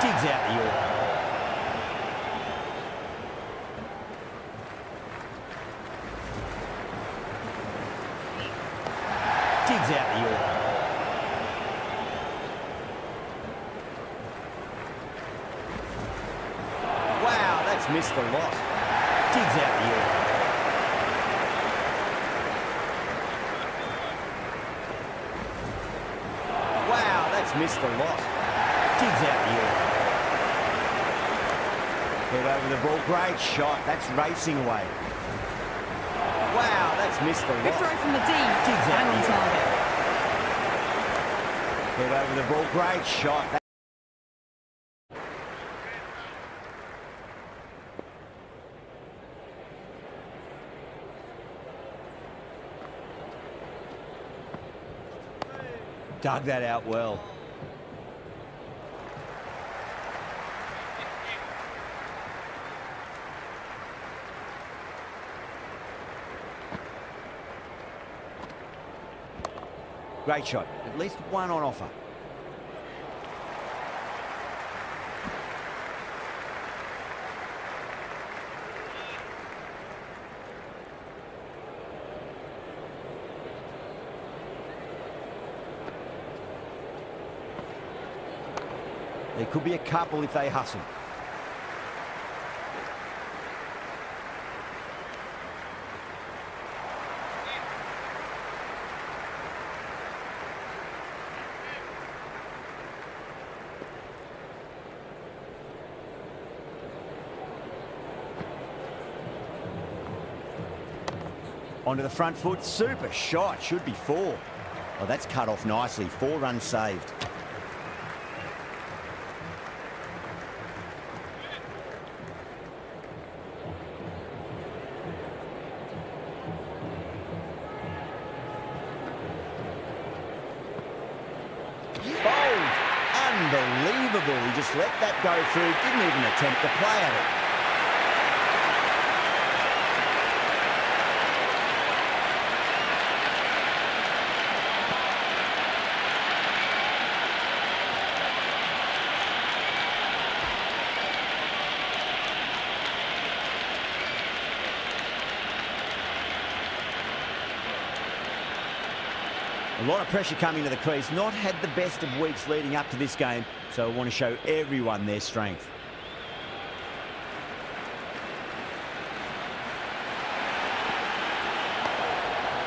Digs out the order. Digs out the order. Wow, that's missed a lot. Digs out the order. Wow, that's missed a lot. Digs out the order. Head over the ball. Great shot. That's racing away. Wow, that's missed a lot. Good throw from the D. Digs out on the target. Head over the ball. Great shot. Dug that out well. Great shot. At least one on offer. There could be a couple if they hustle. Onto the front foot. Super shot. Should be 4. Oh, that's cut off nicely. 4 runs saved. Unbelievable. He just let that go through. Didn't even attempt to play at it. A lot of pressure coming to the crease. Not had the best of weeks leading up to this game, so I want to show everyone their strength.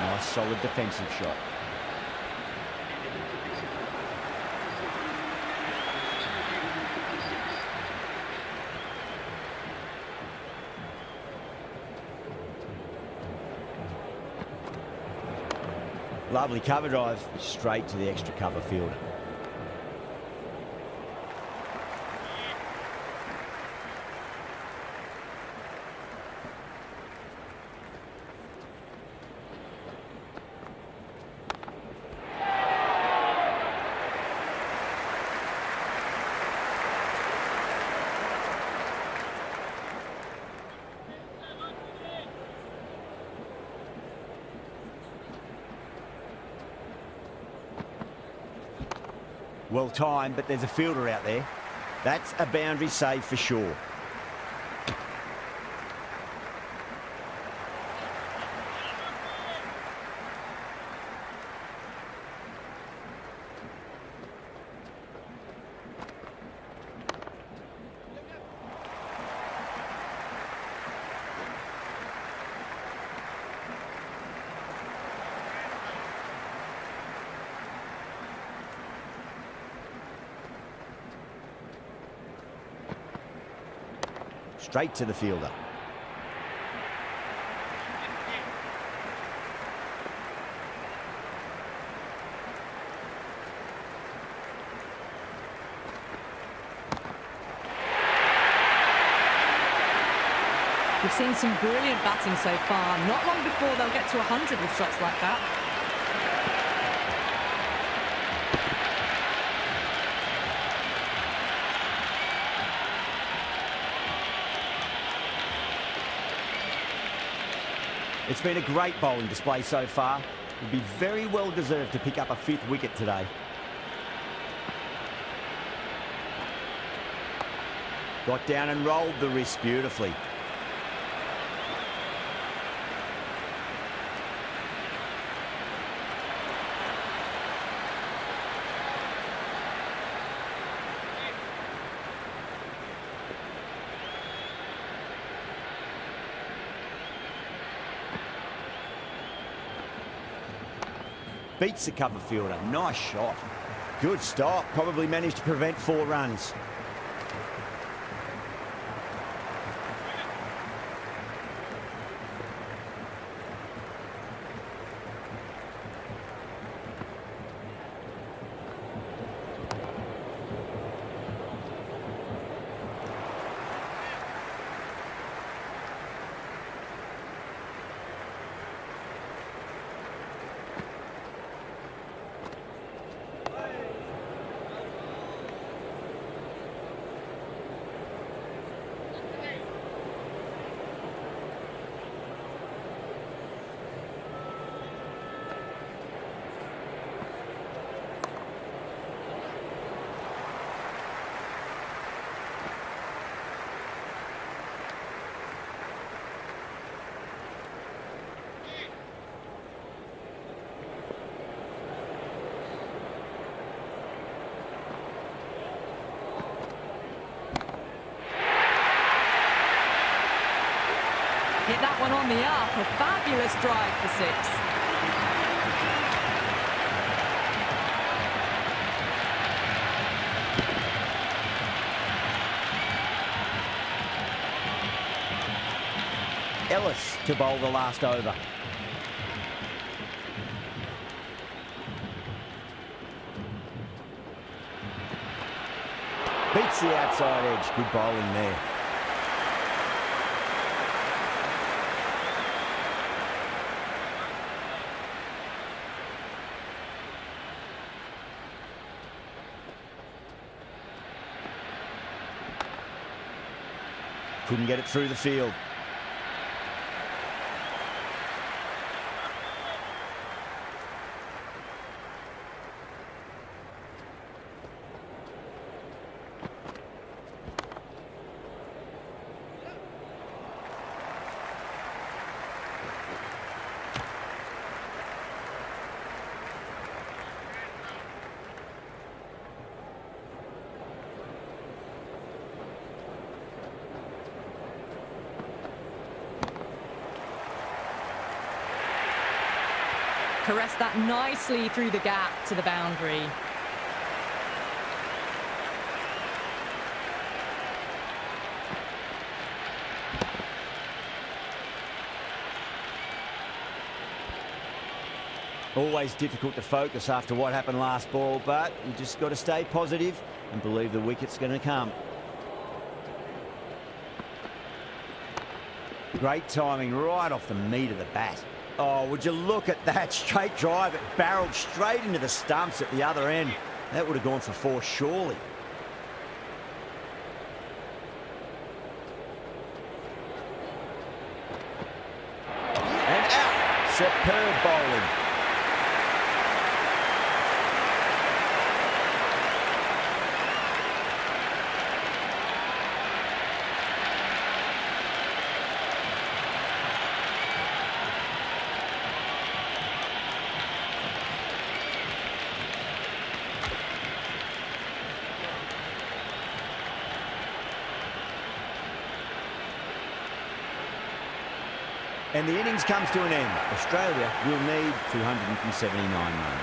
Nice, solid defensive shot. Lovely cover drive, straight to the extra cover fielder. Well timed, but there's a fielder out there. That's a boundary save for sure. Straight to the fielder. We've seen some brilliant batting so far. Not long before they'll get to 100 with shots like that. It's been a great bowling display so far. Would be very well deserved to pick up a 5th wicket today. Got down and rolled the wrist beautifully. Beats the cover fielder. Nice shot. Good stop. Probably managed to prevent 4 runs. Hit that one on the up. A fabulous drive for 6. Ellis to bowl the last over. Beats the outside edge. Good bowling there. Couldn't get it through the field. Caressed that nicely through the gap to the boundary. Always difficult to focus after what happened last ball, but you just got to stay positive and believe the wicket's going to come. Great timing right off the meat of the bat. Oh, would you look at that straight drive? It barreled straight into the stumps at the other end. That would have gone for 4 surely. And out. Superb bowling. And the innings comes to an end. Australia will need 279 runs.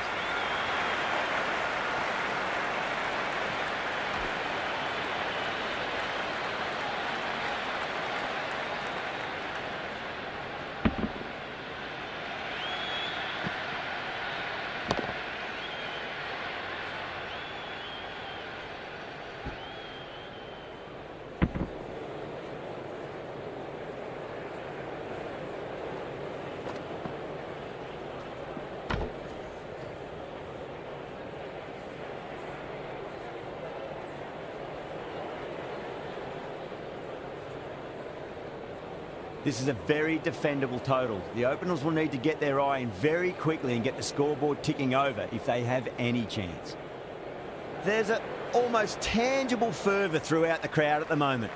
This is a very defendable total. The openers will need to get their eye in very quickly and get the scoreboard ticking over if they have any chance. There's a almost tangible fervour throughout the crowd at the moment.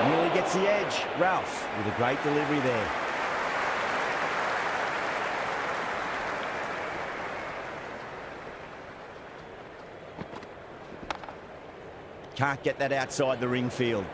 Nearly gets the edge. Ralph with a great delivery there. Can't get that outside the ring field.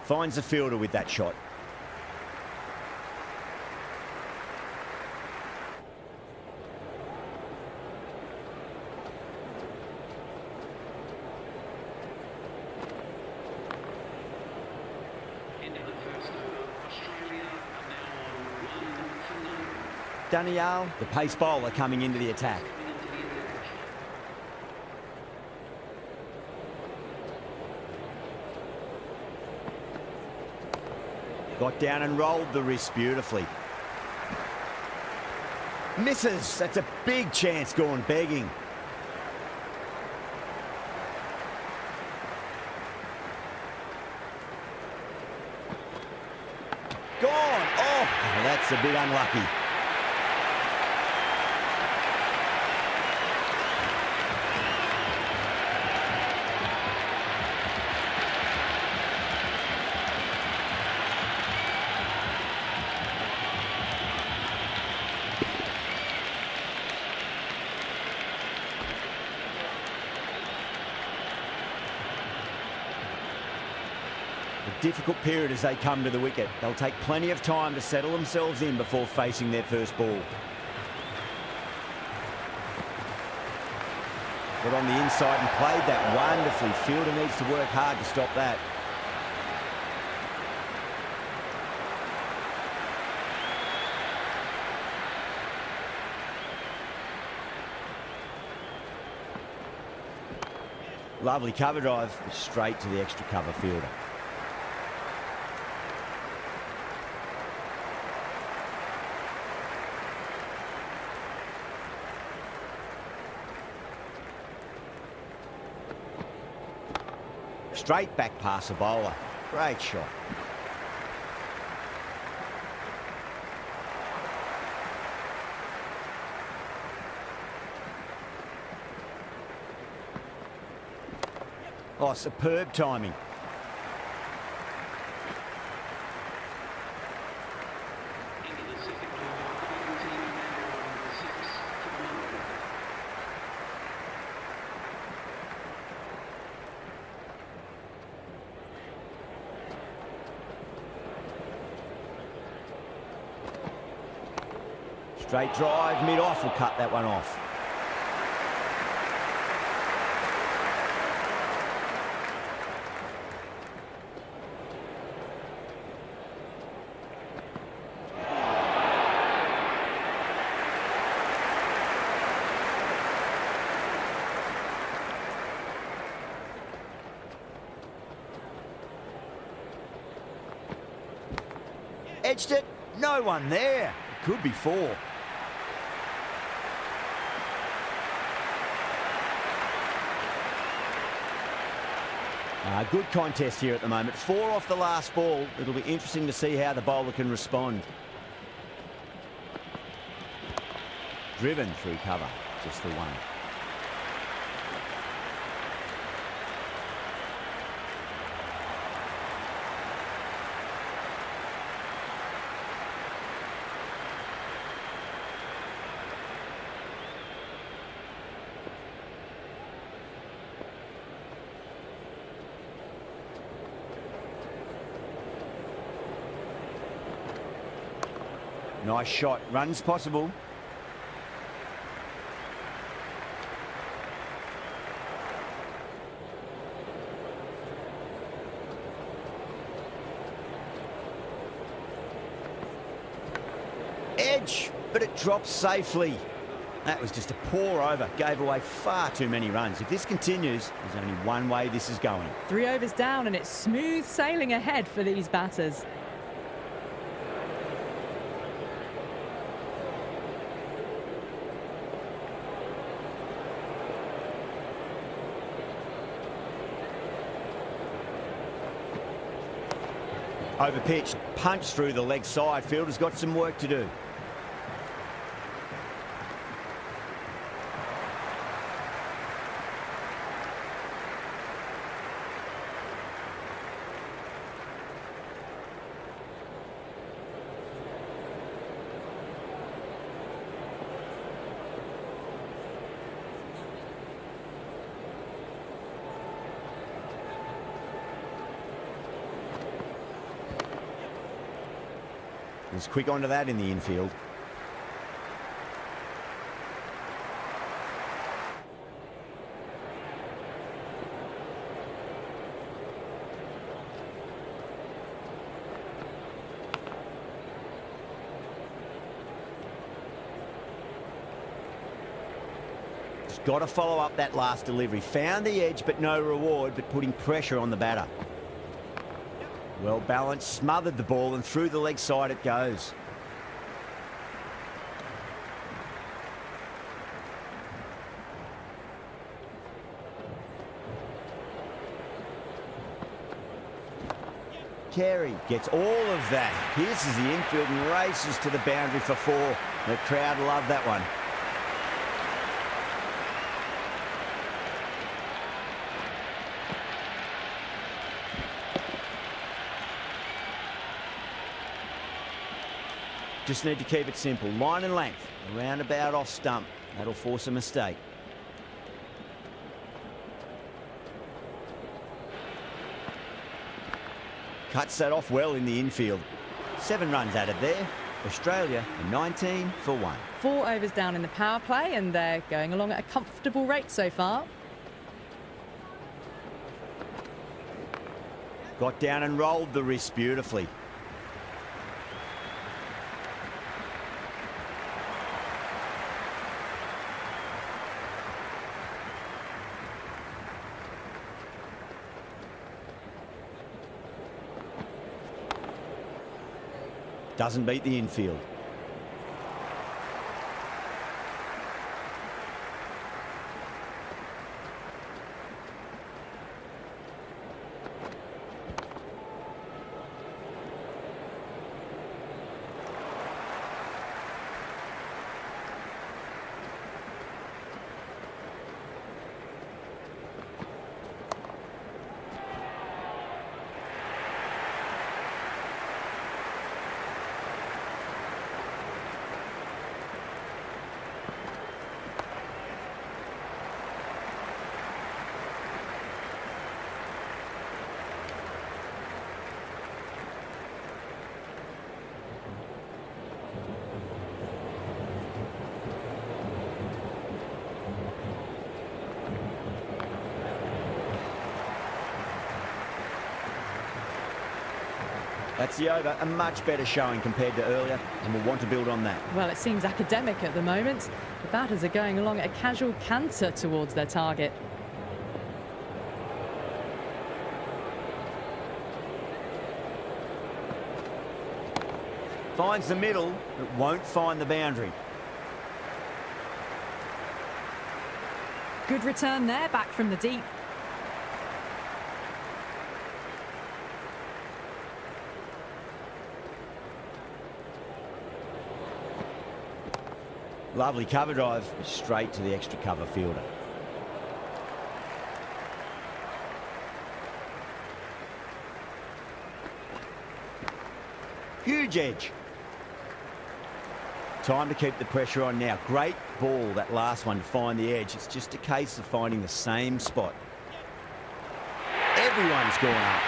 Finds the fielder with that shot. Danielle, the pace bowler, coming into the attack. Got down and rolled the wrist beautifully. Misses. That's a big chance gone begging. Gone. Oh, that's a bit unlucky. Difficult period as they come to the wicket. They'll take plenty of time to settle themselves in before facing their first ball. Got on the inside and played that wonderfully. Fielder needs to work hard to stop that. Lovely cover drive, straight to the extra cover fielder. Straight back past the bowler. Great shot. Oh, superb timing. Straight drive, mid-off will cut that one off. Edged it, no one there. It could be four. Good contest here at the moment. 4 off the last ball. It'll be interesting to see how the bowler can respond. Driven through cover, just the one. Nice shot. Runs possible. Edge, but it drops safely. That was just a pour over. Gave away far too many runs. If this continues, there's only one way this is going. 3 overs down, and it's smooth sailing ahead for these batters. Over pitch, punch through the leg side. Fielder's got some work to do. He's quick onto that in the infield. Just got to follow up that last delivery. Found the edge, but no reward, but putting pressure on the batter. Well balanced, smothered the ball, and through the leg side it goes. Carey gets all of that. Pierces the infield and races to the boundary for 4. The crowd love that one. Just need to keep it simple. Line and length. A roundabout off stump. That'll force a mistake. Cuts that off well in the infield. 7 runs added there. Australia 19 for 1. 4 overs down in the power play, and they're going along at a comfortable rate so far. Got down and rolled the wrist beautifully. Doesn't beat the infield. That's the over. A much better showing compared to earlier, and we'll want to build on that. Well, it seems academic at the moment. The batters are going along at a casual canter towards their target. Finds the middle, but won't find the boundary. Good return there, back from the deep. Lovely cover drive, straight to the extra cover fielder. Huge edge. Time to keep the pressure on now. Great ball, that last one, to find the edge. It's just a case of finding the same spot. Everyone's gone up.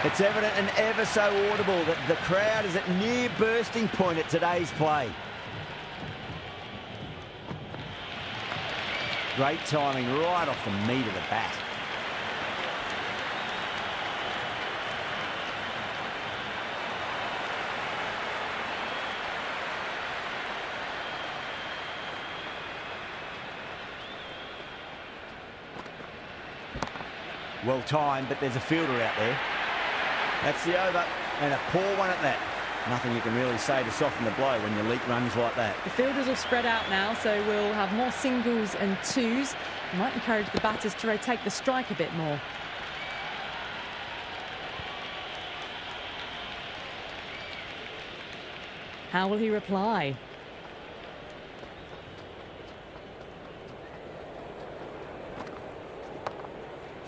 It's evident and ever so audible that the crowd is at near bursting point at today's play. Great timing right off the meat of the bat. Well timed, but there's a fielder out there. That's the over, and a poor one at that. Nothing you can really say to soften the blow when you leak runs like that. The fielders will spread out now, so we'll have more singles and twos. Might encourage the batters to rotate the strike a bit more. How will he reply?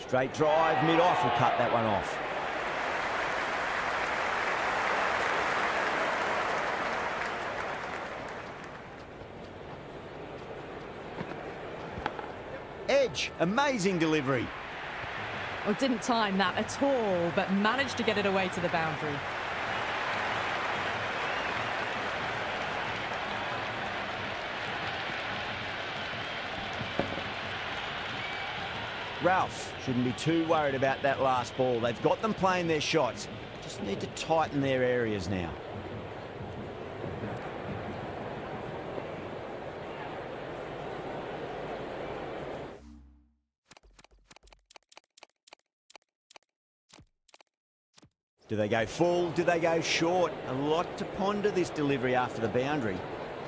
Straight drive, mid-off will cut that one off. Edge, amazing delivery. Oh, didn't time that at all, but managed to get it away to the boundary. Ralph shouldn't be too worried about that last ball. They've got them playing their shots. Just need to tighten their areas now. Do they go full? Do they go short? A lot to ponder this delivery after the boundary.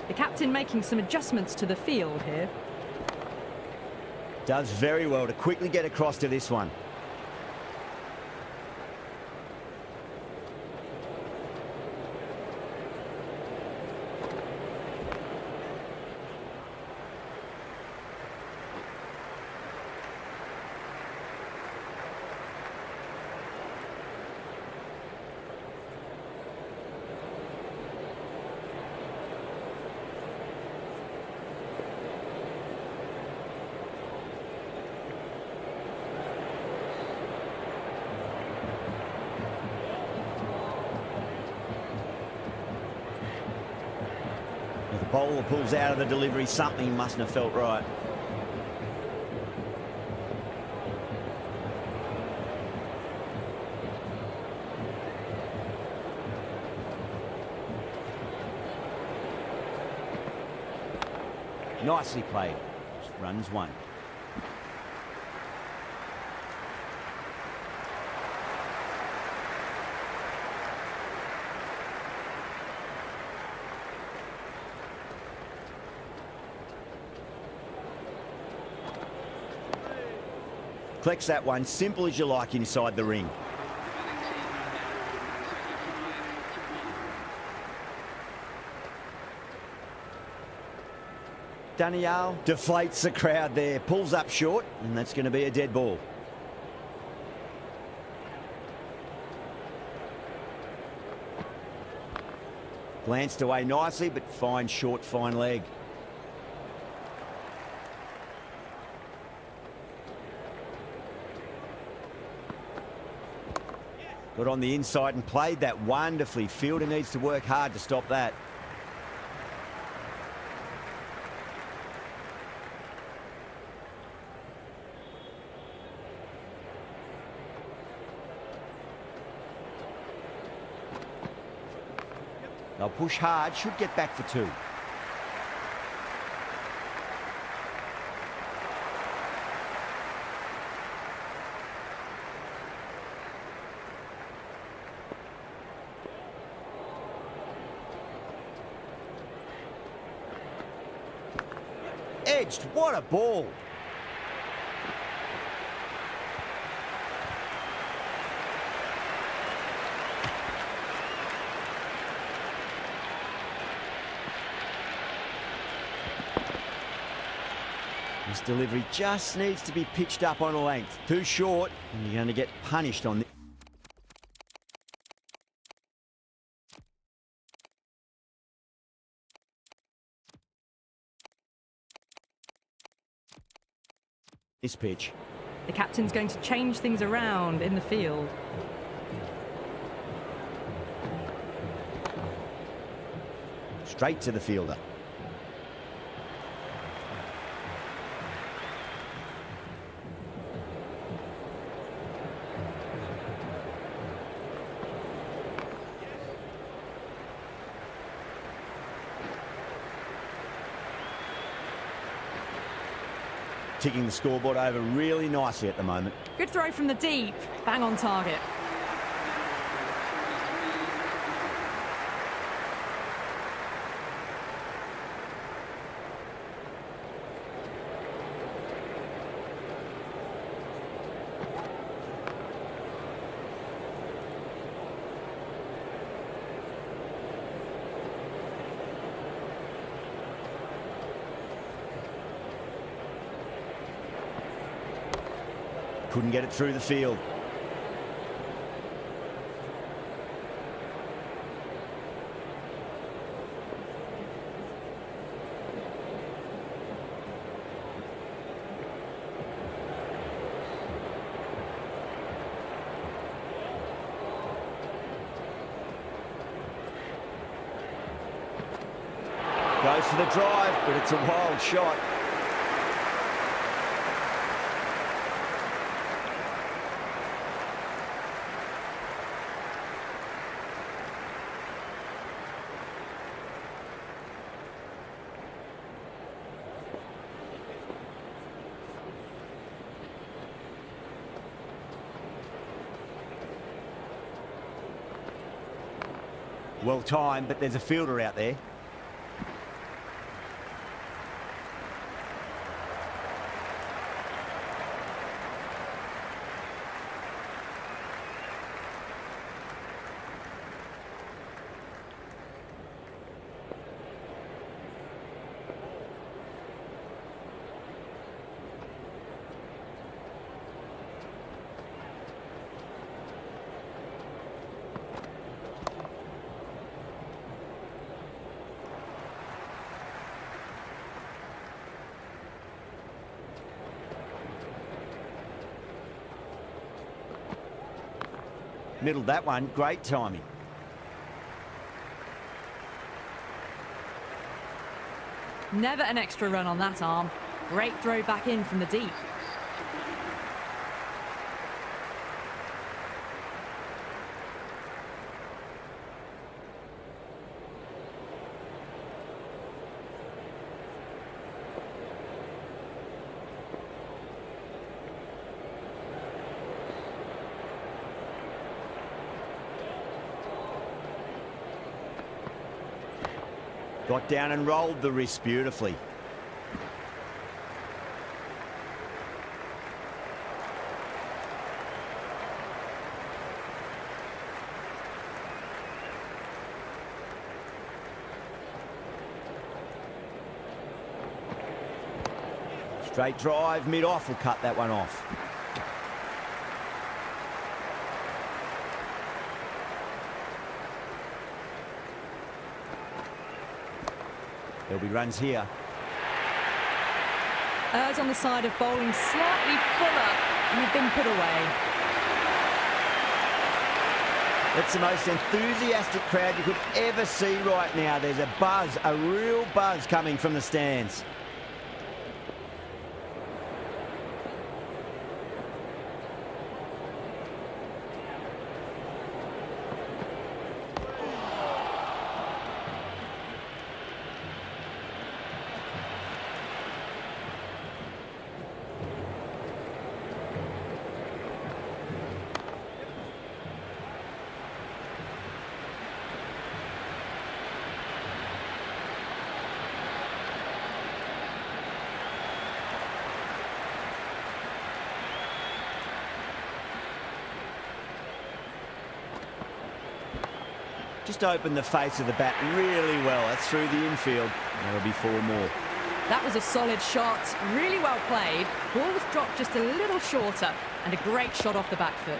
The captain making some adjustments to the field here. Does very well to quickly get across to this one. If the bowler pulls out of the delivery, something mustn't have felt right. Nicely played. Runs one. Collects that one, simple as you like inside the ring. Danielle deflates the crowd there, pulls up short, and that's going to be a dead ball. Glanced away nicely, but fine short, fine leg. Got on the inside and played that wonderfully. Fielder needs to work hard to stop that. They'll push hard, should get back for two. Edged, what a ball. This delivery just needs to be pitched up on a length. Too short, and you're going to get punished on this. This pitch. The captain's going to change things around in the field. straight to the fielder. Ticking the scoreboard over really nicely at the moment. Good throw from the deep. Bang on target. Couldn't get it through the field. Goes for the drive, but it's a wild shot. Well timed, but there's a fielder out there. Middled that one, great timing. Never an extra run on that arm. Great throw back in from the deep. Got down and rolled the wrist beautifully. Straight drive, mid-off will cut that one off. There'll be runs here. Errs on the side of bowling slightly fuller and have been put away. That's the most enthusiastic crowd you could ever see right now. There's a buzz, a real buzz coming from the stands. Just opened the face of the bat really well. That's through the infield. That'll be 4 more. That was a solid shot, really well played. Ball was dropped just a little shorter and a great shot off the back foot.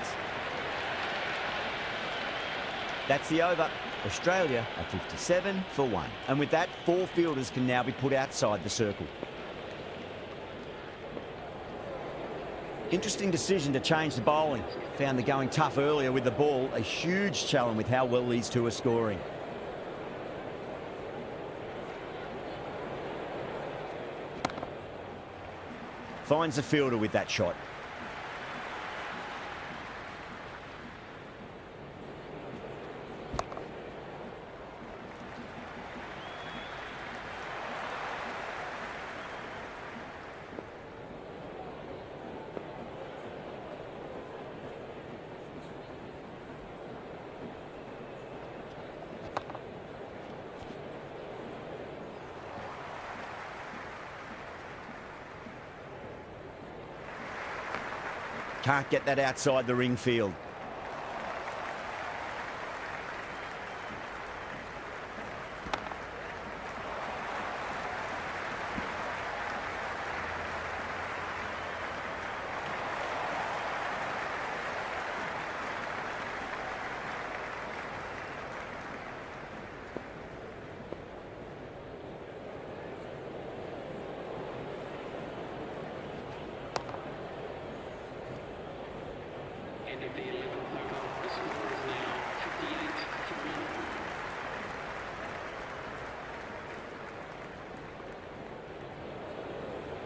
That's the over. Australia are 57 for 1. And with that, 4 fielders can now be put outside the circle. Interesting decision to change the bowling. Found the going tough earlier with the ball. A huge challenge with how well these two are scoring. Finds the fielder with that shot. Can't get that outside the ring field.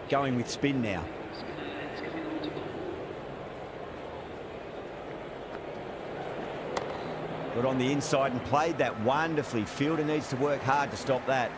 Going with spin now. Got on the inside and played that wonderfully. Fielder needs to work hard to stop that.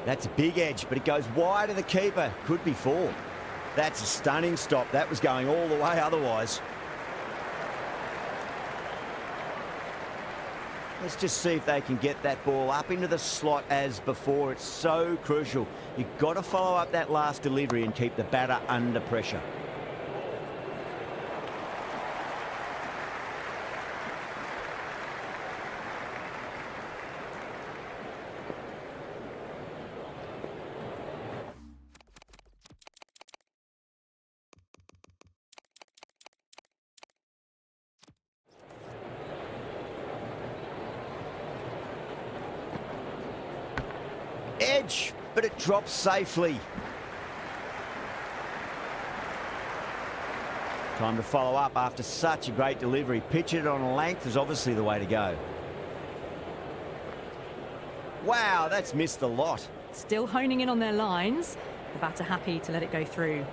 That's a big edge, but it goes wide of the keeper. Could be 4. That's a stunning stop. That was going all the way otherwise. Let's just see if they can get that ball up into the slot as before. It's so crucial. You've got to follow up that last delivery and keep the batter under pressure. Edge, but it drops safely. Time to follow up after such a great delivery. Pitch it on a length is obviously the way to go. Wow, that's missed a lot. Still honing in on their lines. The batter happy to let it go through.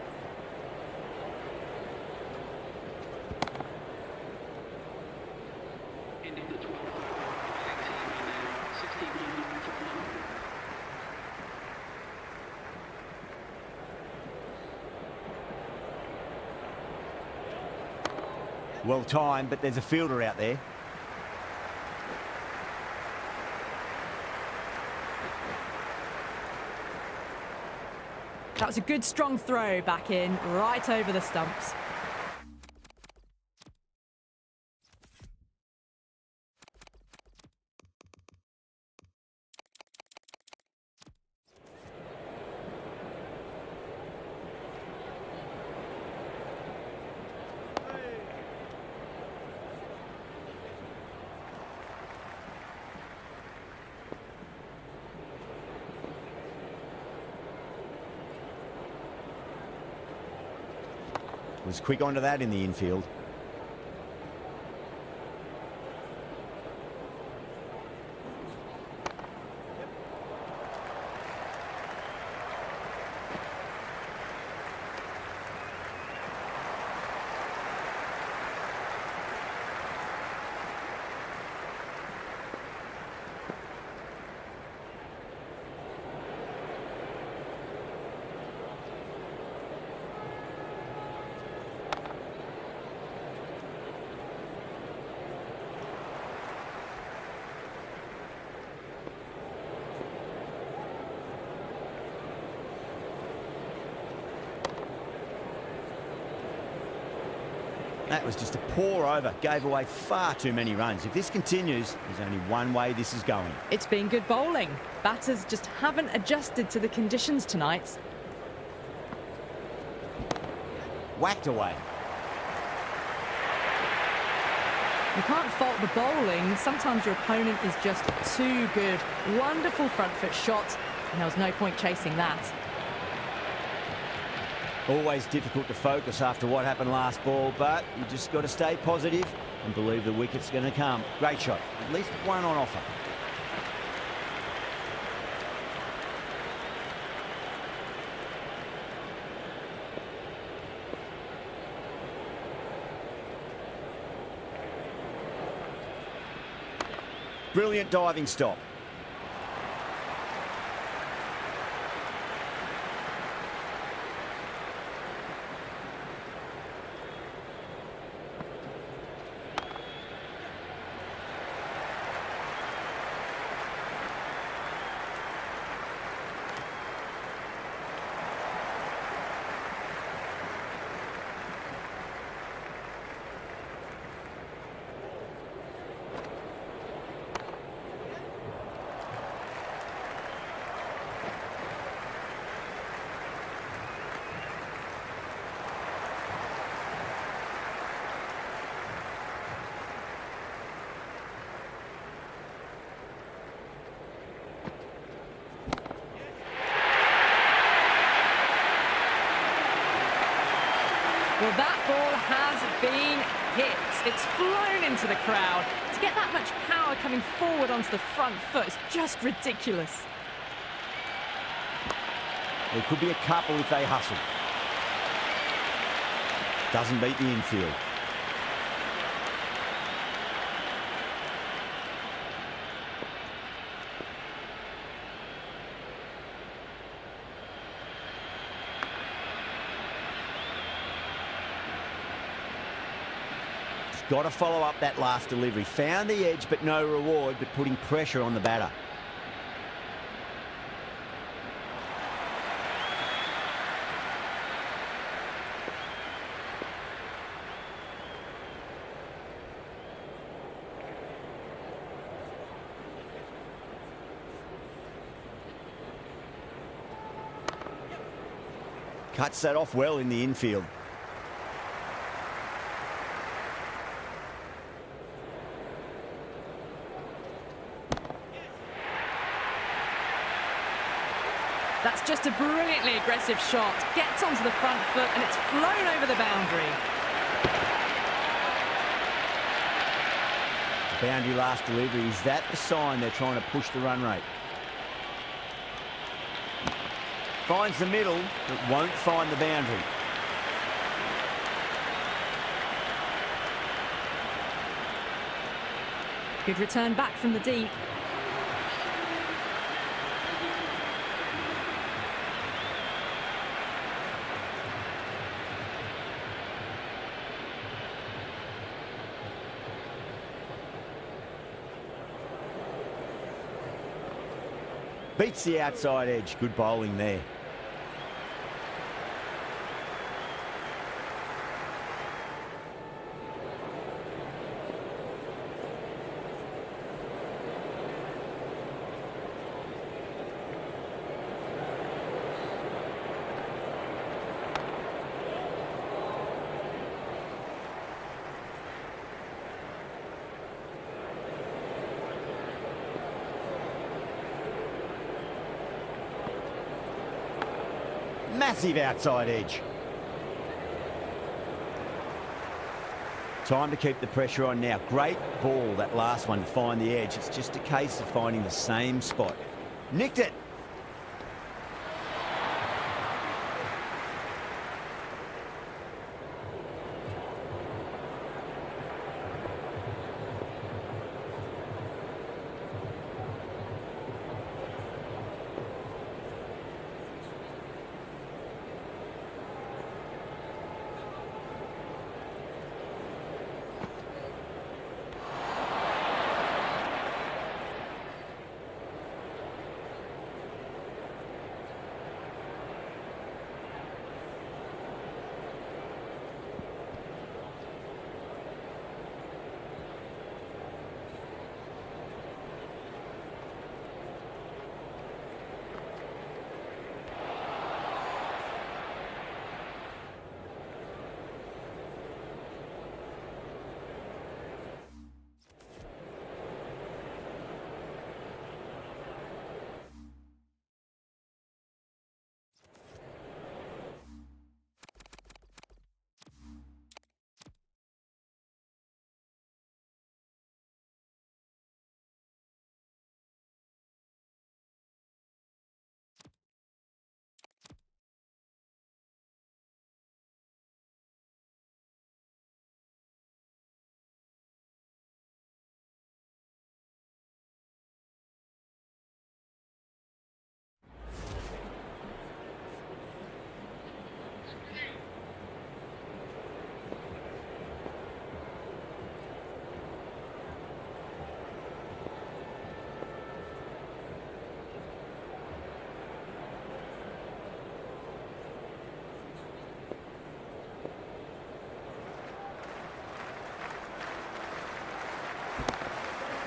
Well timed, but there's a fielder out there. That was a good strong throw back in, right over the stumps. Was quick onto that in the infield. That was just a pour over, gave away far too many runs. If this continues, there's only one way this is going. It's been good bowling. Batters just haven't adjusted to the conditions tonight. Whacked away. You can't fault the bowling. Sometimes your opponent is just too good. Wonderful front foot shot, and there was no point chasing that. Always difficult to focus after what happened last ball, but you just got to stay positive and believe the wicket's going to come. Great shot. At least one on offer. Brilliant diving stop. Well, that ball has been hit. It's flown into the crowd. To get that much power coming forward onto the front foot is just ridiculous. There could be a couple if they hustle. Doesn't beat the infield. Got to follow up that last delivery. Found the edge, but no reward, but putting pressure on the batter. Cuts that off well in the infield. That's just a brilliantly aggressive shot. Gets onto the front foot and it's flown over the boundary. Boundary last delivery. Is that the sign they're trying to push the run rate? Finds the middle, but won't find the boundary. Good return back from the deep. Beats the outside edge. Good bowling there. Massive outside edge. Time to keep the pressure on now. Great ball, that last one, to find the edge. It's just a case of finding the same spot. Nicked it.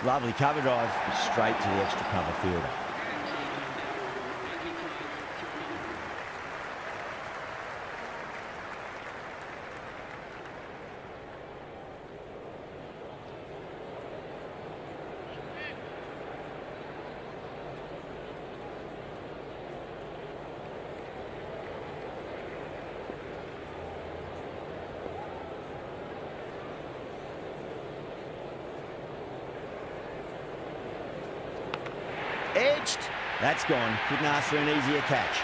Lovely cover drive, straight to the extra cover fielder. Edged. That's gone. Couldn't ask for an easier catch.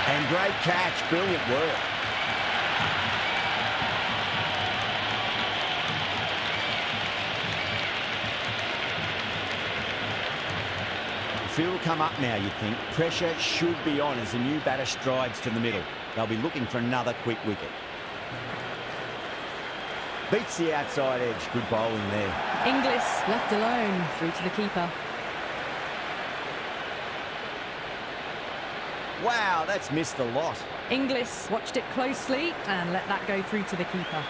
And great catch. Brilliant work. The field will come up now, you'd think. Pressure should be on as the new batter strides to the middle. They'll be looking for another quick wicket. Beats the outside edge. Good bowling there. Inglis left alone, through to the keeper. Wow, that's missed the lot. Inglis watched it closely and let that go through to the keeper.